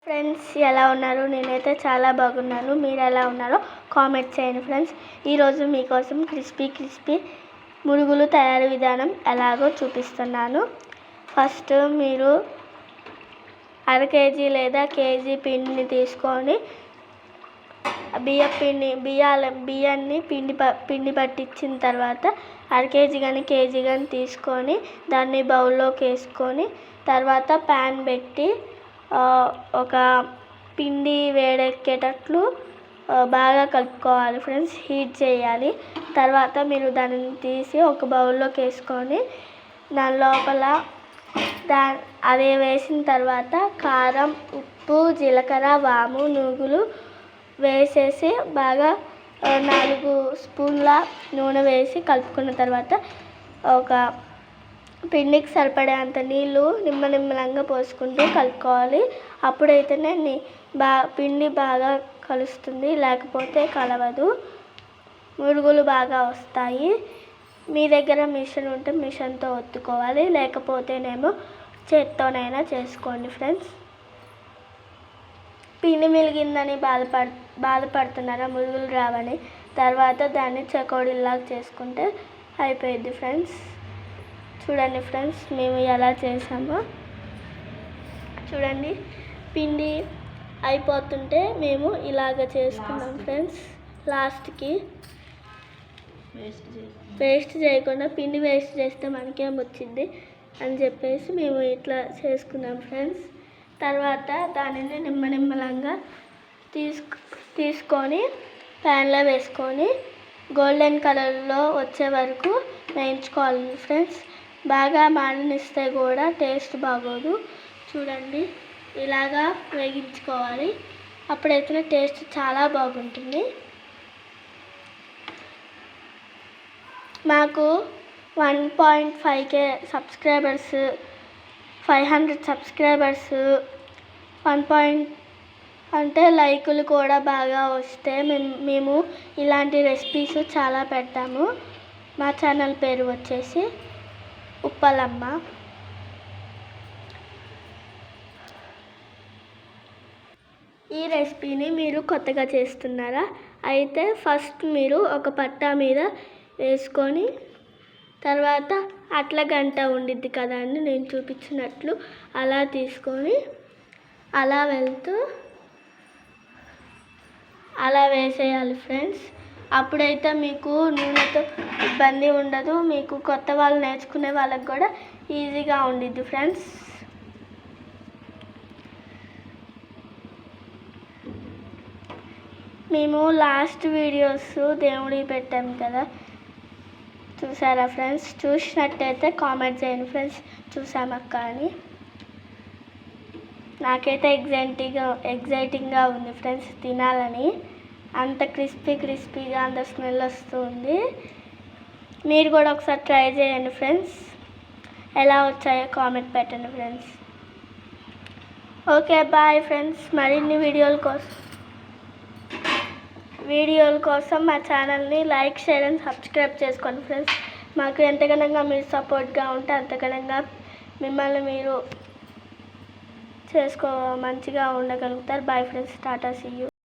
Friends ఎలా ఉన్నారు? నేనైతే చాలా బాగున్నాను. మీరు ఎలా ఉన్నారో కామెంట్ చేయండి ఫ్రెండ్స్. ఈరోజు మీకోసం క్రిస్పీ మురుగులు తయారీ విధానం ఎలాగో చూపిస్తున్నాను. ఫస్ట్ మీరు అర కేజీ లేదా కేజీ పిండిని తీసుకొని బియ్యాన్ని పిండి పట్టించిన తర్వాత అర కేజీ కానీ తీసుకొని దాన్ని బౌల్లోకి వేసుకొని తర్వాత ప్యాన్ పెట్టి ఒక పిండి వేడెక్కేటట్లు బాగా కలుపుకోవాలి ఫ్రెండ్స్. హీట్ చేయాలి. తర్వాత మీరు దానిని తీసి ఒక బౌల్లోకి వేసుకొని దాని లోపల అదే వేసిన తర్వాత కారం, ఉప్పు, జీలకర్ర, వాము, నువ్వులు వేసేసి బాగా 4 స్పూన్ల నూనె వేసి కలుపుకున్న తర్వాత ఒక పిండికి సరిపడేంత నీళ్ళు నిమ్మలంగా పోసుకుంటూ కలుపుకోవాలి. అప్పుడైతేనే పిండి బాగా కలుస్తుంది, లేకపోతే కలవదు. మురుగులు బాగా వస్తాయి. మీ దగ్గర మిషన్ ఉంటే మిషన్తో ఒత్తుకోవాలి, లేకపోతేనేమో చేత్తోనైనా చేసుకోండి ఫ్రెండ్స్. పిండి మిలిగిందని బాధపడుతున్నారా? మురుగులు రావని. తర్వాత దాన్ని చకోడీలాగా చేసుకుంటే అయిపోయింది ఫ్రెండ్స్. చూడండి ఫ్రెండ్స్, మేము ఎలా చేసామో చూడండి. పిండి అయిపోతుంటే మేము ఇలాగ చేసుకున్నాం ఫ్రెండ్స్. లాస్ట్కి వేస్ట్ చేయకుండా, పిండి వేస్ట్ చేస్తే మనకేం వచ్చింది అని చెప్పేసి మేము ఇట్లా చేసుకున్నాం ఫ్రెండ్స్. తర్వాత దానిని నిమ్మలంగా తీసుకొని ప్యాన్లో వేసుకొని గోల్డెన్ కలర్లో వచ్చే వరకు వేయించుకోవాలి ఫ్రెండ్స్. బాగా మాడనిస్తే కూడా టేస్ట్ బాగోదు. చూడండి, ఇలాగా వేగించుకోవాలి. అప్పుడైతే టేస్ట్ చాలా బాగుంటుంది. మాకు 1.5K సబ్స్క్రైబర్స్, 500 సబ్స్క్రైబర్స్, అంటే లైకులు కూడా బాగా వస్తే మేము ఇలాంటి రెసిపీస్ చాలా పెడతాము. మా ఛానల్ పేరు వచ్చేసి ఉప్పలమ్మ. ఈ రెసిపీని మీరు కొత్తగా చేస్తున్నారా? అయితే ఫస్ట్ మీరు ఒక పట్టా మీద వేసుకొని తర్వాత అట్ల గంట ఉండిద్ది కదా అని నేను చూపించినట్లు అలా తీసుకొని అలా వెళ్తూ అలా వేసేయాలి ఫ్రెండ్స్. అప్పుడైతే మీకు నూనెతో ఇబ్బంది ఉండదు. మీకు కొత్త వాళ్ళు నేర్చుకునే వాళ్ళకి కూడా ఈజీగా ఉండిద్ది ఫ్రెండ్స్. మేము లాస్ట్ వీడియోస్ దేవుడికి పెట్టాం కదా, చూసారా ఫ్రెండ్స్? చూసినట్టయితే కామెంట్ చేయండి ఫ్రెండ్స్. చూసామక్క అని. నాకైతే ఎగ్జైటింగ్గా ఉంది ఫ్రెండ్స్ తినాలని. అంత క్రిస్పీగా అంత స్మెల్ వస్తుంది. మీరు కూడా ఒకసారి ట్రై చేయండి ఫ్రెండ్స్. ఎలా వచ్చాయో కామెంట్ పెట్టండి ఫ్రెండ్స్. Okay, bye friends. మరిన్ని వీడియోల కోసం మా ఛానల్ని లైక్, షేర్ అండ్ సబ్స్క్రైబ్ చేసుకోండి ఫ్రెండ్స్. మాకు ఎంతగానో మీరు సపోర్ట్గా ఉంటే అంతగానో మిమ్మల్ని మీరు మంచిగా ఉండగలుగుతారు. Bye friends. Tata, see you.